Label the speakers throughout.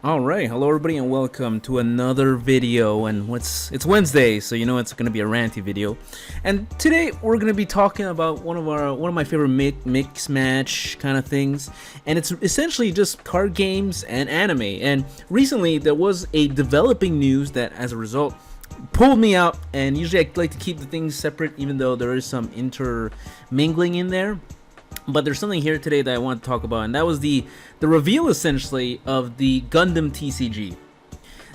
Speaker 1: All right, hello everybody, and welcome to another video. And it's Wednesday, so you know it's gonna be a ranty video. And today we're gonna be talking about one of my favorite mix match kind of things, and it's essentially just card games and anime. And recently there was a developing news that, as a result, pulled me out. And usually I like to keep the things separate, even though there is some intermingling in there. But there's something here today that I want to talk about, and that was the reveal essentially of the Gundam TCG.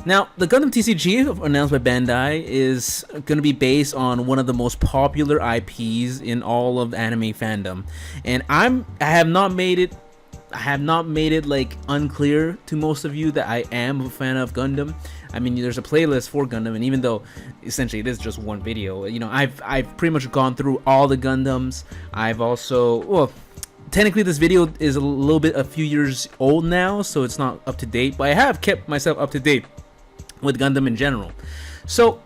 Speaker 1: Now, the Gundam TCG announced by Bandai is going to be based on one of the most popular IPs in all of anime fandom, and I have not made it like unclear to most of you that I am a fan of Gundam. I mean, there's a playlist for Gundam, and even though essentially it is just one video, you know, I've pretty much gone through all the Gundams. I've also, well, technically this video is a few years old now, so it's not up to date, but I have kept myself up to date with Gundam in general. So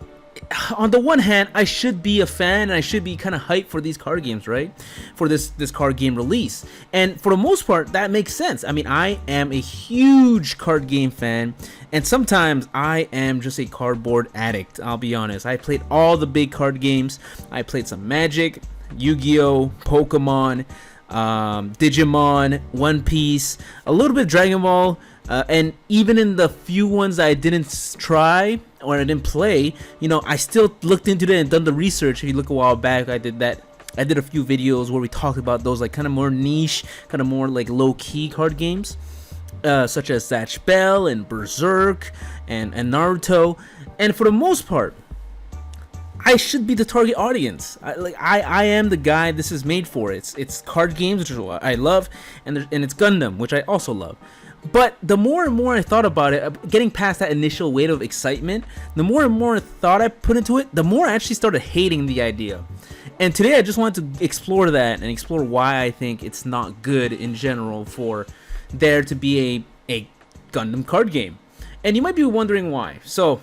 Speaker 1: on the one hand, I should be a fan and I should be kind of hyped for these card games, right? For this card game release. And for the most part, that makes sense. I mean, I am a huge card game fan, and sometimes I am just a cardboard addict, I'll be honest. I played all the big card games. I played some Magic, Yu-Gi-Oh, Pokemon, Digimon, One Piece, a little bit of Dragon Ball, and even in the few ones I didn't try or I didn't play, you know, I still looked into it and done the research. If you look a while back, I did that. I did a few videos where we talked about those like kind of more niche, kind of more like low-key card games, such as Zatch Bell and Berserk and Naruto. And for the most part, I should be the target audience. I am the guy this is made for. It's card games, which is what I love, and it's Gundam, which I also love. But the more and more I thought about it, getting past that initial wave of excitement, the more and more thought I put into it, the more I actually started hating the idea. And today I just wanted to explore that and explore why I think it's not good in general for there to be a Gundam card game. And you might be wondering why. So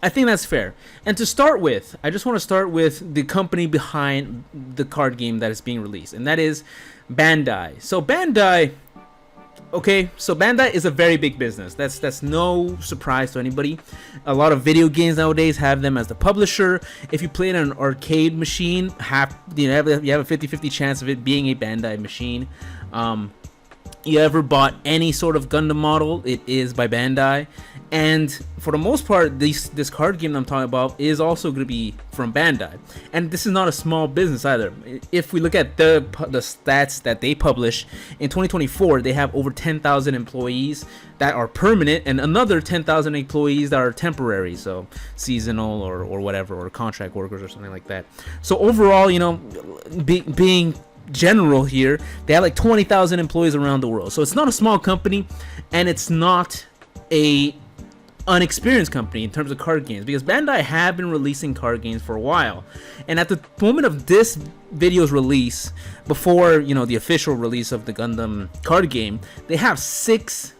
Speaker 1: I think that's fair. And to start with, I just want to start with the company behind the card game that is being released, and that is Bandai. So Bandai is a very big business. That's no surprise to anybody. A lot of video games nowadays have them as the publisher. If you play in an arcade machine, you have a 50-50 chance of it being a Bandai machine. You ever bought any sort of Gundam model, it is by Bandai. And for the most part, this card game I'm talking about is also going to be from Bandai. And this is not a small business either. If we look at the stats that they publish, in 2024, they have over 10,000 employees that are permanent and another 10,000 employees that are temporary, so seasonal or whatever, or contract workers or something like that. So overall, you know, being general here, they have like 20,000 employees around the world. So it's not a small company, and it's not a unexperienced company in terms of card games, because Bandai have been releasing card games for a while. And at the moment of this video's release, before, you know, the official release of the Gundam card game, they have six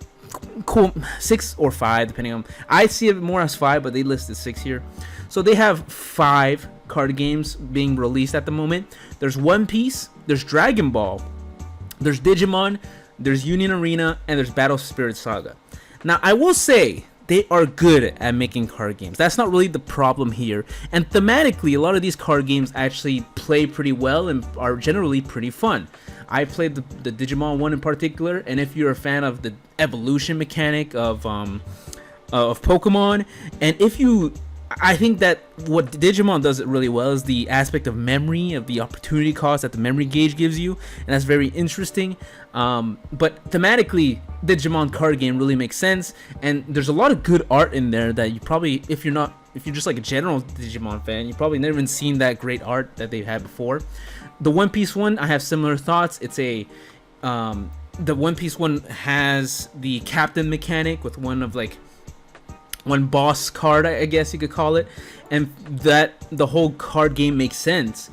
Speaker 1: or five, depending on, I see it more as five, but they listed six here. So they have 5 card games being released at the moment. There's One Piece, there's Dragon Ball, there's Digimon, there's Union Arena, and there's Battle Spirit Saga. Now, I will say they are good at making card games. That's not really the problem here. And thematically, a lot of these card games actually play pretty well and are generally pretty fun. I played the Digimon one in particular, and if you're a fan of the evolution mechanic of Pokemon, and if you, I think that what Digimon does it really well is the aspect of memory, of the opportunity cost that the memory gauge gives you, and that's very interesting. But thematically, Digimon card game really makes sense, and there's a lot of good art in there that you probably, if you're just like a general Digimon fan, you probably never even seen that great art that they've had before. The One Piece one, I have similar thoughts. It's the One Piece one has the captain mechanic with one boss card, I guess you could call it, and that the whole card game makes sense.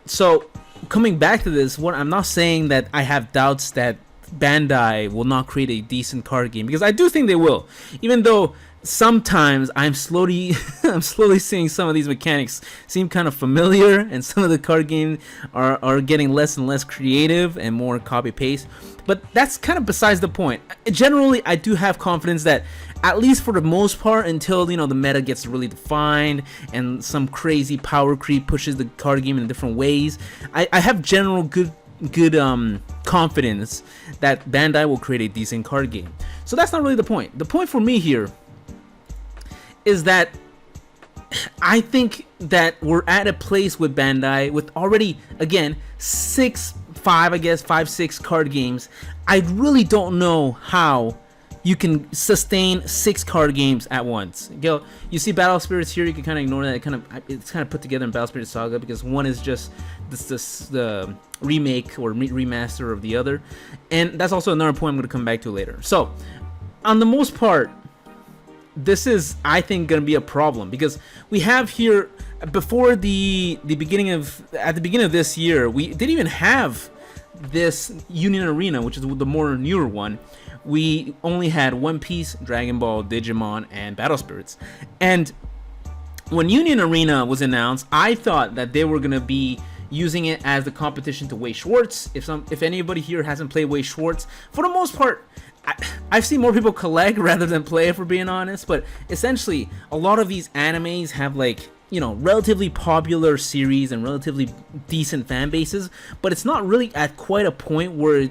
Speaker 1: So coming back to this one, I'm not saying that I have doubts that Bandai will not create a decent card game, because I do think they will, even though sometimes I'm slowly seeing some of these mechanics seem kind of familiar, and some of the card games are getting less and less creative and more copy paste. But that's kind of besides the point. Generally, I do have confidence that at least for the most part, until the meta gets really defined and some crazy power creep pushes the card game in different ways. I have general good confidence that Bandai will create a decent card game. So that's not really the point. The point for me here is that I think that we're at a place with Bandai with already, again, 6 card games. I really don't know how you can sustain 6 card games at once. You see Battle Spirits here, you can kind of ignore that. It's kind of put together in Battle Spirit Saga because one is just the remake or remaster of the other, and that's also another point I'm going to come back to later. So, on the most part, this is, I think, going to be a problem because we have here before at the beginning of this year, we didn't even have this Union Arena, which is the more newer one. We only had One Piece, Dragon Ball, Digimon, and Battle Spirits. And when Union Arena was announced, I thought that they were gonna be using it as the competition to Wei Schwartz. If anybody here hasn't played Wei Schwartz, for the most part, I've seen more people collect rather than play, if we're being honest. But essentially, a lot of these animes have relatively popular series and relatively decent fan bases, but it's not really at quite a point where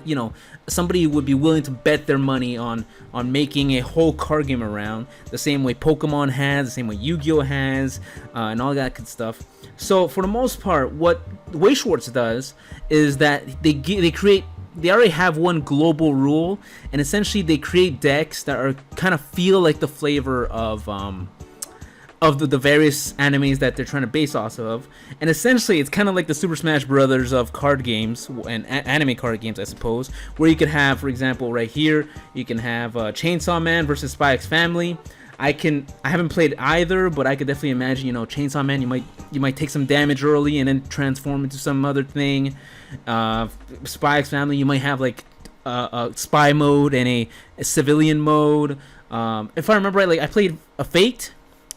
Speaker 1: somebody would be willing to bet their money on making a whole card game around the same way Pokemon has, the same way Yu-Gi-Oh has, and all that good stuff. So for the most part, what Wei Schwartz does is that they already have one global rule, and essentially they create decks that are kind of feel like the flavor of the various animes that they're trying to base off of. And essentially it's kind of like the Super Smash Brothers of card games and anime card games, I suppose, where you could have, for example, right here, you can have Chainsaw Man versus Spy X Family. I haven't played either, but I could definitely imagine, Chainsaw Man, you might take some damage early and then transform into some other thing. Spy X Family, you might have a spy mode and a civilian mode. If I remember right, I played a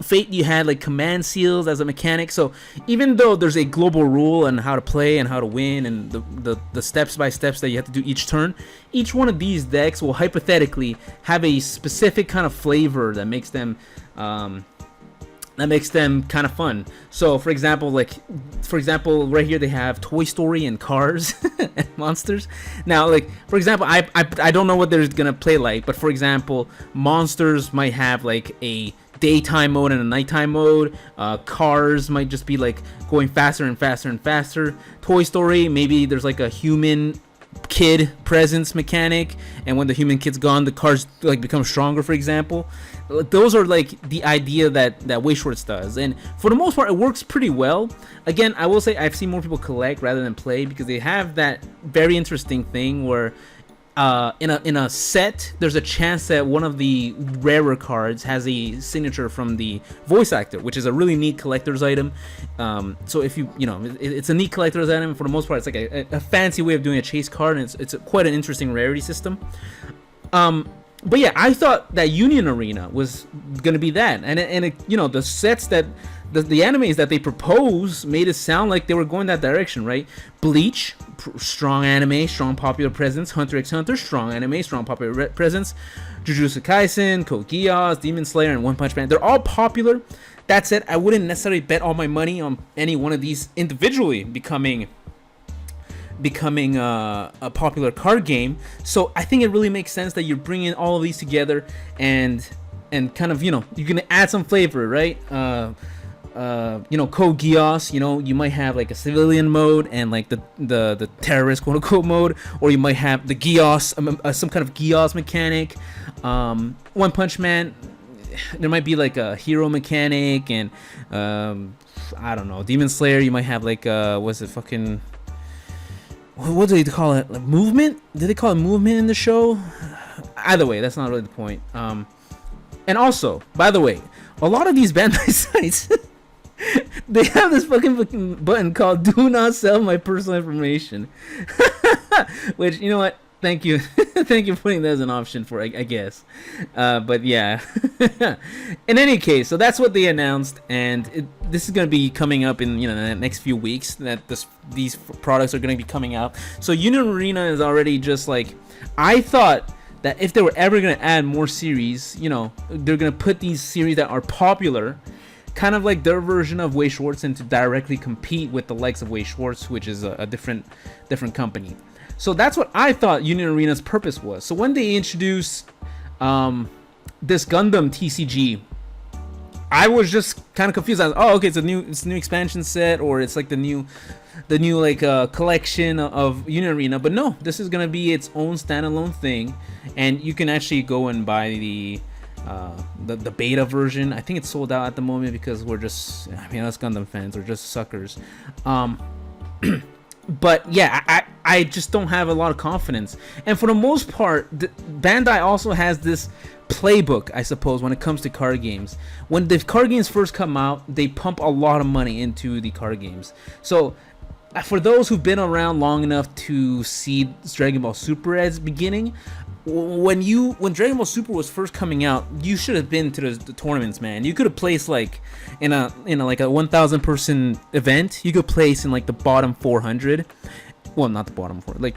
Speaker 1: Fate, you had command seals as a mechanic. So even though there's a global rule on how to play and how to win and the steps by steps that you have to do each turn, each one of these decks will hypothetically have a specific kind of flavor that makes them kind of fun. So for example, right here they have Toy Story and Cars and Monsters. Now, for example, I don't know what they're gonna play like, but for example, Monsters might have a daytime mode and a nighttime mode. Cars might just be going faster and faster and faster. Toy Story, maybe there's a human kid presence mechanic, and when the human kid's gone, the cars become stronger, for example. Those are the idea that Wei Schwartz does, and for the most part it works pretty well. Again, I will say I've seen more people collect rather than play because they have that very interesting thing where in a set, there's a chance that one of the rarer cards has a signature from the voice actor, which is a really neat collector's item. So if it's a neat collector's item. For the most part, it's a fancy way of doing a chase card, and it's quite an interesting rarity system. But yeah, I thought that Union Arena was gonna be that, and the sets that the animes that they proposed made it sound like they were going that direction, right? Bleach, strong anime, strong popular presence. Hunter x Hunter, strong anime, strong popular presence. Jujutsu Kaisen, Code Geass, Demon Slayer, and One Punch Man. They're all popular. That said, I wouldn't necessarily bet all my money on any one of these individually becoming a popular card game. So I think it really makes sense that you're bringing all of these together and kind of you're gonna add some flavor, right? Code Geass, you might have a civilian mode and the terrorist quote unquote mode, or you might have the Geass, some kind of Geass mechanic. One Punch Man, there might be a hero mechanic, and I don't know, Demon Slayer, you might have what do they call it? Movement? Did they call it movement in the show? Either way, that's not really the point. And also, by the way, a lot of these Bandai sites, they have this fucking button called "Do Not Sell My Personal Information," which, you know what? Thank you, thank you for putting that as an option for, I guess. But yeah. In any case, so that's what they announced, and this is gonna be coming up in the next few weeks. That these products are gonna be coming out. So Union Arena is already just I thought that if they were ever going to add more series, you know, they're going to put these series that are popular, kind of like their version of Wei Schwartz, and to directly compete with the likes of Wei Schwartz, which is a different company. So that's what I thought Union Arena's purpose was. So when they introduced this Gundam TCG, I was just kind of confused. I was, oh, okay, it's a new expansion set, or it's like the new like collection of Union Arena. But no, this is gonna be its own standalone thing, and you can actually go and buy the beta version. I think it's sold out at the moment because we're just, I mean, us Gundam fans, we're just suckers. But yeah, I just don't have a lot of confidence. And for the most part, Bandai also has this playbook, I suppose, when it comes to card games. When the card games first come out, they pump a lot of money into the card games. So for those who've been around long enough to see Dragon Ball Super at its beginning, when Dragon Ball Super was first coming out, you should have been to the tournaments, man. You could have placed like in a like a 1,000 person event. You could place in like the bottom 400. Well, not the bottom 4. Like,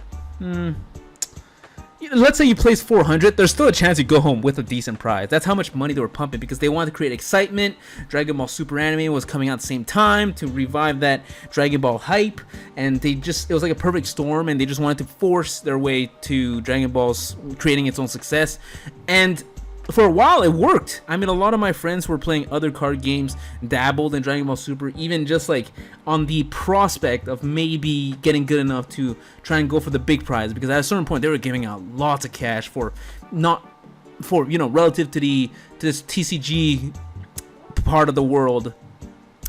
Speaker 1: let's say you place 400. There's still a chance you go home with a decent prize. That's how much money they were pumping, because they wanted to create excitement. Dragon Ball Super anime was coming out at the same time to revive that Dragon Ball hype, and it was like a perfect storm, and they just wanted to force their way to Dragon Ball's creating its own success. And for a while it worked. I mean, a lot of my friends who were playing other card games dabbled in Dragon Ball Super, even just like on the prospect of maybe getting good enough to try and go for the big prize, because at a certain point they were giving out lots of cash for relative to this TCG part of the world.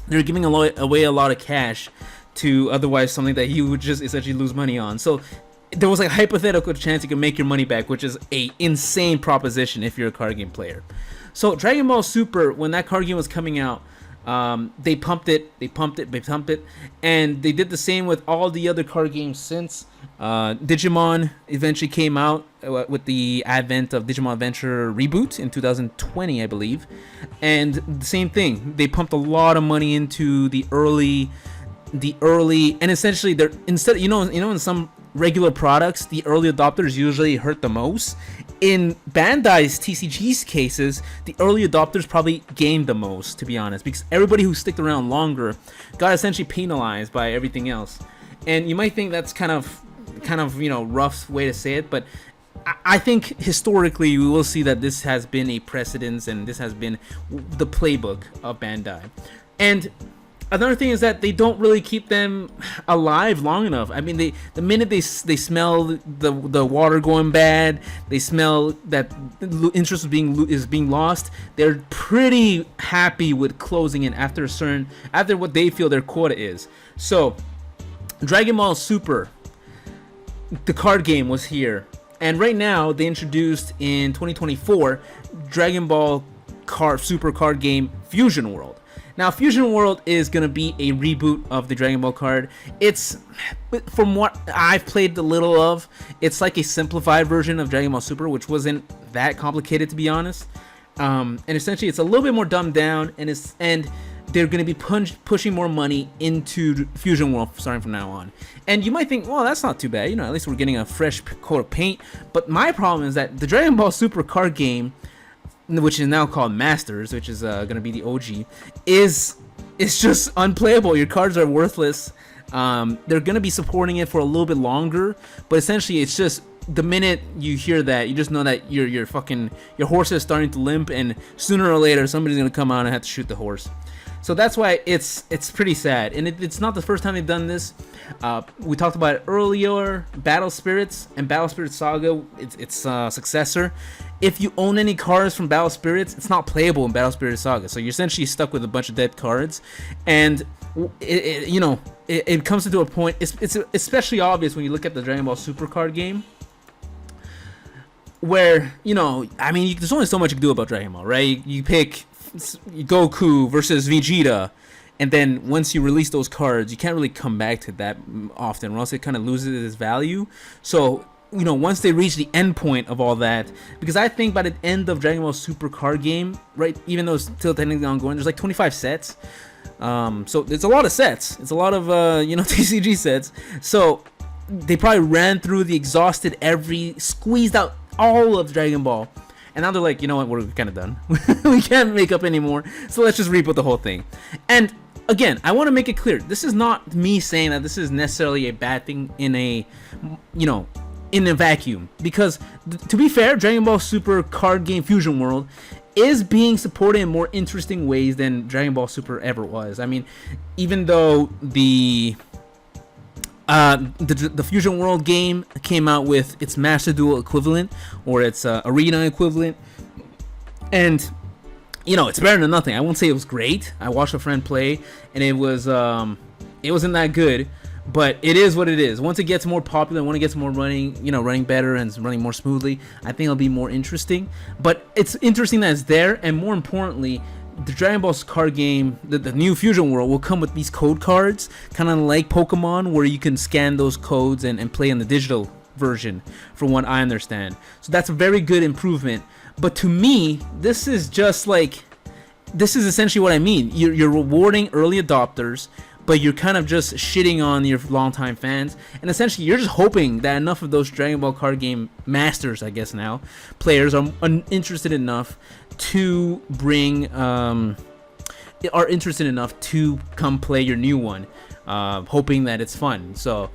Speaker 1: They were giving away a lot of cash to otherwise something that you would just essentially lose money on. So there was like a hypothetical chance you can make your money back, which is a insane proposition if you're a card game player. So Dragon Ball Super, when that card game was coming out, they pumped it, and they did the same with all the other card games since. Digimon eventually came out with the advent of Digimon Adventure Reboot in 2020, I believe, and the same thing. They pumped a lot of money into the early, and essentially they're instead, in some regular products, the early adopters usually hurt the most. In Bandai's TCG's cases, the early adopters probably gained the most, to be honest, because everybody who sticked around longer got essentially penalized by everything else. And you might think that's kind of rough way to say it, but I think historically we will see that this has been a precedence, and this has been the playbook of Bandai. And another thing is that they don't really keep them alive long enough. I mean, the minute they smell the water going bad, they smell that interest is being lost, they're pretty happy with closing it after what they feel their quota is. So Dragon Ball Super, the card game, was here, and right now they introduced in 2024 Dragon Ball Super card game Fusion World. Now, Fusion World is going to be a reboot of the Dragon Ball card. It's, from what I've played a little of, it's like a simplified version of Dragon Ball Super, which wasn't that complicated, to be honest. And essentially, it's a little bit more dumbed down, and they're going to be pushing more money into Fusion World starting from now on. And you might think, well, that's not too bad. At least we're getting a fresh coat of paint. But my problem is that the Dragon Ball Super card game, which is now called Masters, which is going to be the OG, it's just unplayable. Your cards are worthless. They're going to be supporting it for a little bit longer, but essentially it's just the minute you hear that, you just know that your horse is starting to limp, and sooner or later somebody's going to come out and have to shoot the horse. So that's why it's pretty sad, and it's not the first time they've done this. We talked about it earlier. Battle Spirits and Battle Spirits Saga, its successor. If you own any cards from Battle Spirits, it's not playable in Battle Spirits Saga. So you're essentially stuck with a bunch of dead cards, and it comes to a point. It's especially obvious when you look at the Dragon Ball Super card game, where there's only so much you can do about Dragon Ball, right? You pick Goku versus Vegeta, and then once you release those cards, you can't really come back to that often, or else it kind of loses its value. So once they reach the end point of all that, because I think by the end of Dragon Ball Super card game, right, even though it's still technically ongoing, there's like 25 sets. So it's a lot of sets. It's a lot of TCG sets. So they probably ran through squeezed out all of Dragon Ball. And now they're like, you know what, we're kind of done. We can't make up anymore, so let's just reboot the whole thing. And again, I want to make it clear, this is not me saying that this is necessarily a bad thing in a, you know, in a vacuum. Because, to be fair, Dragon Ball Super card game Fusion World is being supported in more interesting ways than Dragon Ball Super ever was. I mean, even though the Fusion World game came out with its Master Duel equivalent, or its Arena equivalent, and you know, it's better than nothing. I won't say it was great. I watched a friend play, and it wasn't that good, but it is what it is. Once it gets more popular, when it gets more running better and running more smoothly, I think it'll be more interesting. But it's interesting that it's there, and more importantly, the Dragon Ball card game, the new Fusion World, will come with these code cards, kind of like Pokemon, where you can scan those codes and play in the digital version, from what I understand. So that's a very good improvement. But to me, this is essentially what I mean. You're rewarding early adopters, but you're kind of just shitting on your longtime fans, and essentially you're just hoping that enough of those Dragon Ball card game masters, I guess now, players are interested enough to come play your new one, hoping that it's fun. So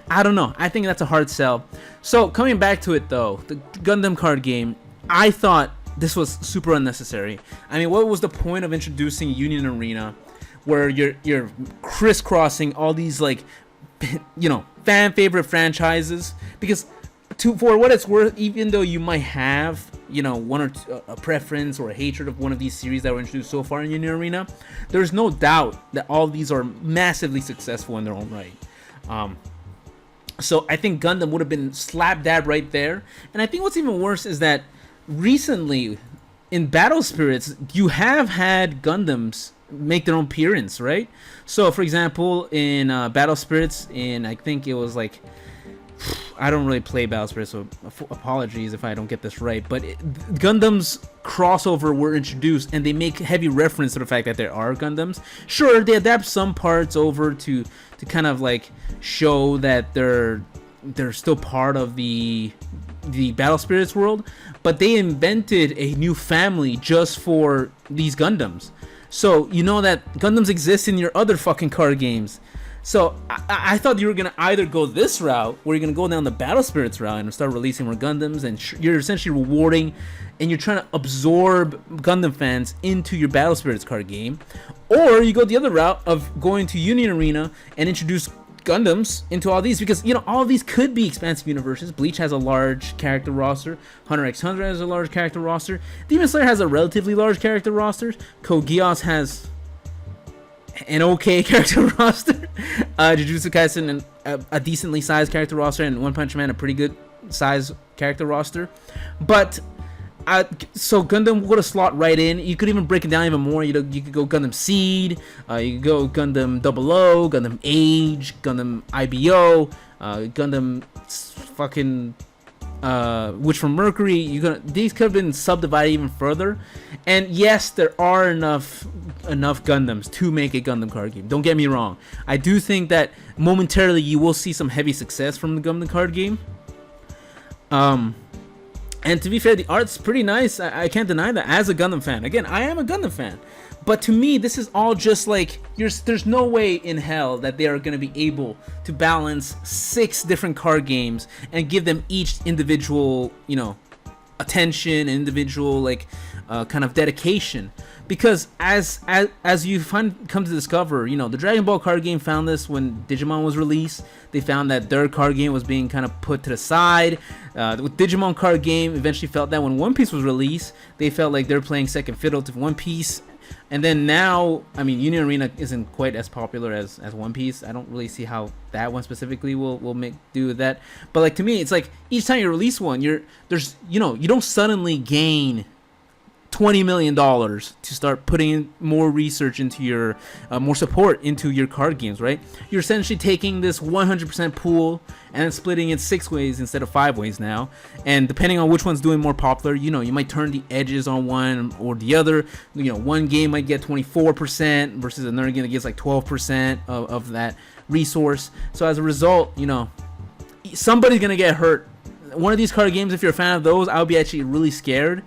Speaker 1: I don't know. I think that's a hard sell. So coming back to it though, the Gundam card game, I thought this was super unnecessary. I mean, what was the point of introducing Union Arena, where you're crisscrossing all these, like, you know, fan favorite franchises? Because for what it's worth, even though you might have, you know, one or two, a preference or a hatred of one of these series that were introduced so far in Union Arena, there's no doubt that all of these are massively successful in their own right. So I think Gundam would have been slap dab right there. And I think what's even worse is that recently in Battle Spirits, you have had Gundams make their own appearance, right? So for example, in Battle Spirits, I think it was like, I don't really play Battle Spirits, so apologies if I don't get this right, but Gundams crossover were introduced, and they make heavy reference to the fact that there are Gundams. Sure, they adapt some parts over to kind of like show that they're still part of the Battle Spirits world, but they invented a new family just for these Gundams. So you know that Gundams exist in your other fucking card games. So I thought you were gonna either go this route, where you're gonna go down the Battle Spirits route and start releasing more Gundams, and you're essentially rewarding, and you're trying to absorb Gundam fans into your Battle Spirits card game, or you go the other route of going to Union Arena and introduce Gundams into all these, because you know all of these could be expansive universes. Bleach has a large character roster, Hunter x Hunter has a large character roster, Demon Slayer has a relatively large character roster, Code Geass has an okay character roster, Jujutsu Kaisen a decently sized character roster, and One Punch Man a pretty good sized character roster. But so Gundam would have slot right in. You could even break it down even more. You could go Gundam Seed, you could go Gundam 00, Gundam Age, Gundam IBO, Gundam fucking Witch from Mercury. These could have been subdivided even further. And yes, there are enough Gundams to make a Gundam card game. Don't get me wrong. I do think that momentarily you will see some heavy success from the Gundam card game. And to be fair, the art's pretty nice. I can't deny that as a Gundam fan. Again, I am a Gundam fan. But to me, this is all just like, there's no way in hell that they are going to be able to balance 6 different card games and give them each individual, you know, attention, individual, like, kind of dedication. Because as you come to discover, you know, the Dragon Ball card game found this when Digimon was released. They found that their card game was being kind of put to the side. With Digimon card game, eventually felt that when One Piece was released, they felt like they're playing second fiddle to One Piece. And then now, I mean, Union Arena isn't quite as popular as One Piece. I don't really see how that one specifically will make do with that. But like, to me, it's like each time you release one, you don't suddenly gain $20 million to start putting in more research into your more support into your card games, right? You're essentially taking this 100% pool and then splitting it 6 ways instead of 5 ways now, and depending on which one's doing more popular, you know, you might turn the edges on one or the other. You know, one game might get 24% versus another game that gets like 12% of that resource. So as a result, you know, somebody's gonna get hurt one of these card games, if you're a fan of those, I would be actually really scared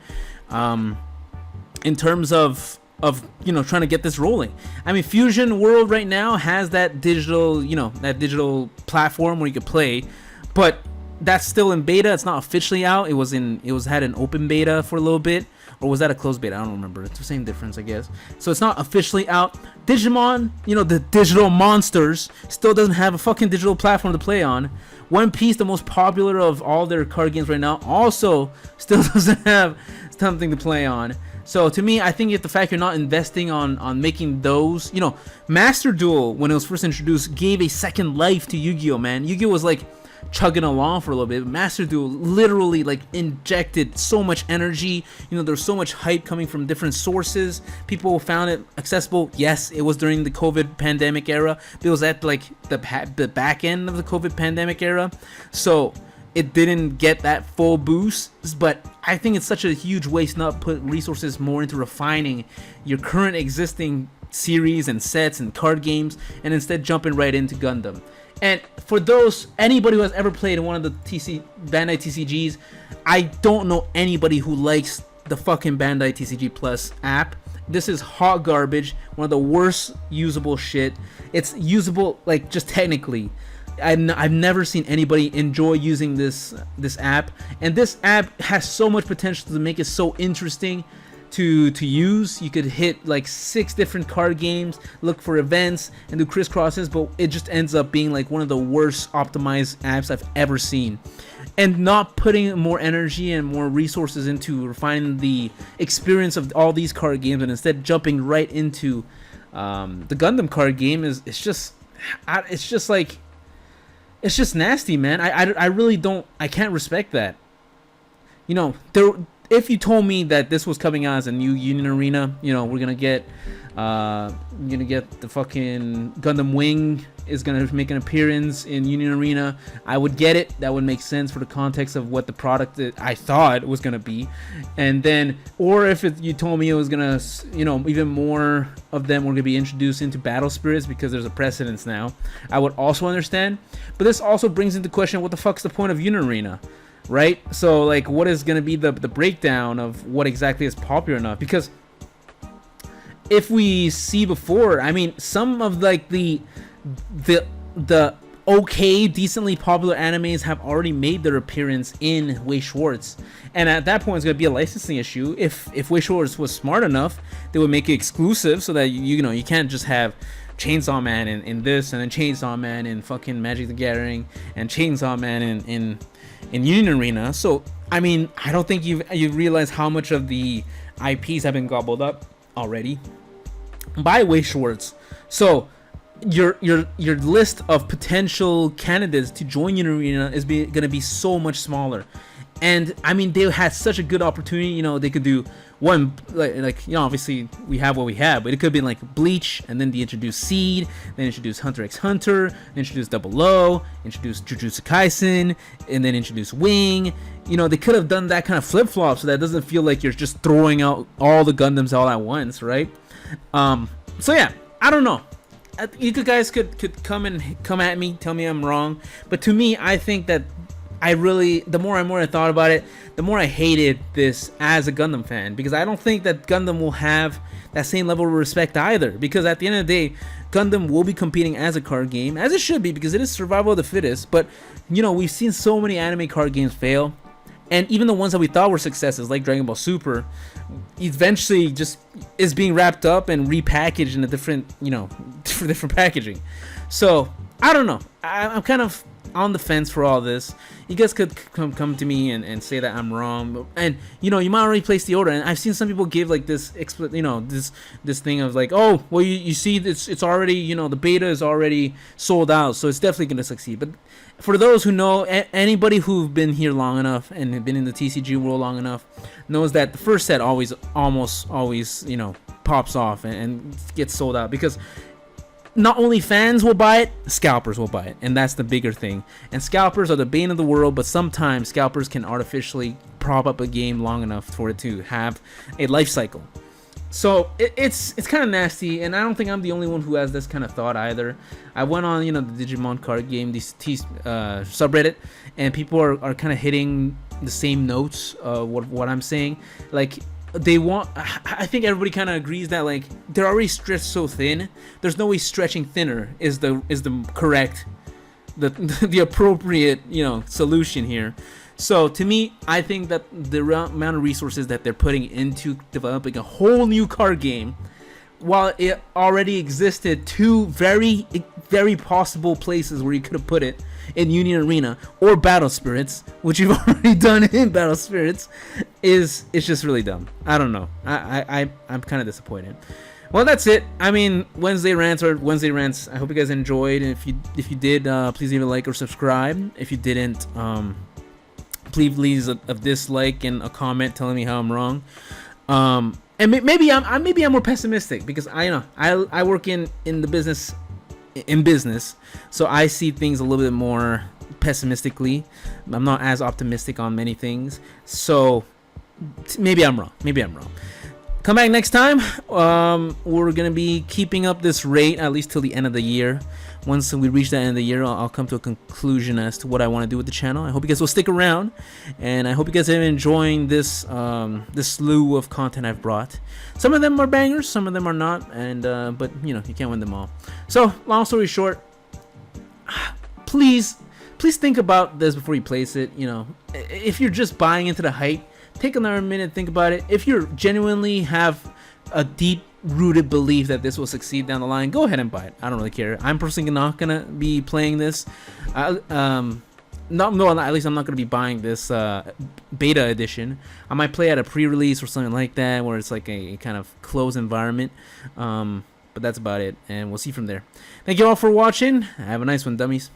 Speaker 1: in terms of trying to get this rolling. I mean, Fusion World right now has that digital platform where you could play, but that's still in beta. It's not officially out. It had an open beta for a little bit, or was that a closed beta? I don't remember. It's the same difference, I guess. So it's not officially out. Digimon, the digital monsters, still doesn't have a fucking digital platform to play on. One Piece, the most popular of all their card games right now, also still doesn't have something to play on. So to me, I think if the fact you're not investing on making those, Master Duel, when it was first introduced, gave a second life to Yu-Gi-Oh, man. Yu-Gi-Oh was like chugging along for a little bit. Master Duel literally like injected so much energy. There's so much hype coming from different sources. People found it accessible. Yes, it was during the COVID pandemic era, but it was at like the back end of the COVID pandemic era, so it didn't get that full boost. But I think it's such a huge waste not put resources more into refining your current existing series and sets and card games, and instead jumping right into Gundam. And for anybody who has ever played in one of the Bandai TCGs, I don't know anybody who likes the fucking Bandai TCG Plus app. This is hot garbage, one of the worst usable shit. It's usable like just technically. I've never seen anybody enjoy using this app, and this app has so much potential to make it so interesting to use. You could hit like 6 different card games, look for events, and do crisscrosses, but it just ends up being like one of the worst optimized apps I've ever seen. And not putting more energy and more resources into refining the experience of all these card games, and instead jumping right into the Gundam card game it's just nasty, man. I really don't. I can't respect that. If you told me that this was coming out as a new Union Arena, we're gonna get the fucking Gundam Wing is gonna make an appearance in Union Arena, I would get it. That would make sense for the context of what the product that I thought it was gonna be. And then, or if you told me it was gonna, even more of them were gonna be introduced into Battle Spirits because there's a precedence now, I would also understand. But this also brings into question, what the fuck's the point of Union Arena? Right? So like, what is going to be the breakdown of what exactly is popular enough? Because if we see before, I mean, some of like the okay, decently popular animes have already made their appearance in Weiss Schwarz, and at that point it's going to be a licensing issue. If Weiss Schwarz was smart enough, they would make it exclusive so that you can't just have Chainsaw Man in this, and then Chainsaw Man in fucking Magic the Gathering, and Chainsaw Man in Union Arena. So I mean, I don't think you realize how much of the IPs have been gobbled up already by Weiss Schwarz. So your list of potential candidates to join Union Arena is going to be so much smaller. And I mean, they had such a good opportunity. They could do one, obviously we have what we have, but it could have been like Bleach, and then they introduce Seed, then introduce Hunter x Hunter, then introduce Double O, introduce Jujutsu Kaisen, and then introduce Wing. They could have done that kind of flip-flop so that it doesn't feel like you're just throwing out all the Gundams all at once, right? So yeah, I don't know. You guys could come at me, tell me I'm wrong, but to me, I think that the more I thought about it, the more I hated this as a Gundam fan, because I don't think that Gundam will have that same level of respect either, because at the end of the day, Gundam will be competing as a card game, as it should be, because it is survival of the fittest. But we've seen so many anime card games fail, and even the ones that we thought were successes, like Dragon Ball Super, eventually just is being wrapped up and repackaged in a different packaging. So I don't know, I'm kind of on the fence for all this. You guys could come to me and say that I'm wrong, and you might already place the order. And I've seen some people give like this this thing of like, oh well, you see it's already, the beta is already sold out, so it's definitely going to succeed. But for those who know, anybody who've been here long enough and have been in the TCG world long enough knows that the first set almost always pops off and gets sold out, because not only fans will buy it, scalpers will buy it, and that's the bigger thing. And scalpers are the bane of the world, but sometimes scalpers can artificially prop up a game long enough for it to have a life cycle. So it's kind of nasty, and I don't think I'm the only one who has this kind of thought either. I went on, the Digimon card game, this subreddit, and people are kind of hitting the same notes. What I'm saying, like they want. I think everybody kind of agrees that like they're already stretched so thin. There's no way stretching thinner is the correct, the appropriate solution here. So to me, I think that the amount of resources that they're putting into developing a whole new card game, while it already existed two very, very possible places where you could have put it, in Union Arena or Battle Spirits, which you've already done in Battle Spirits, it's just really dumb. I don't know. I'm kind of disappointed. Well, that's it. I mean, Wednesday rants. I hope you guys enjoyed. And if you did, please leave a like or subscribe. If you didn't, please leave a dislike and a comment telling me how I'm wrong. And maybe I'm more pessimistic because I work in the business, so I see things a little bit more pessimistically. I'm not as optimistic on many things, so maybe I'm wrong. Come back next time. We're gonna be keeping up this rate at least till the end of the year. Once we reach the end of the year, I'll come to a conclusion as to what I want to do with the channel. I hope you guys will stick around, and I hope you guys are enjoying this this slew of content I've brought. Some of them are bangers, some of them are not, and but you can't win them all. So long story short, please think about this before you place it. If you're just buying into the hype, take another minute, think about it. If you genuinely have a deep rooted belief that this will succeed down the line, go ahead and buy it. I don't really care. I'm personally not gonna be playing this. At least I'm not gonna be buying this beta edition. I might play at a pre-release or something like that, where it's like a kind of closed environment. But that's about it, and we'll see from there. Thank you all for watching. Have a nice one, dummies.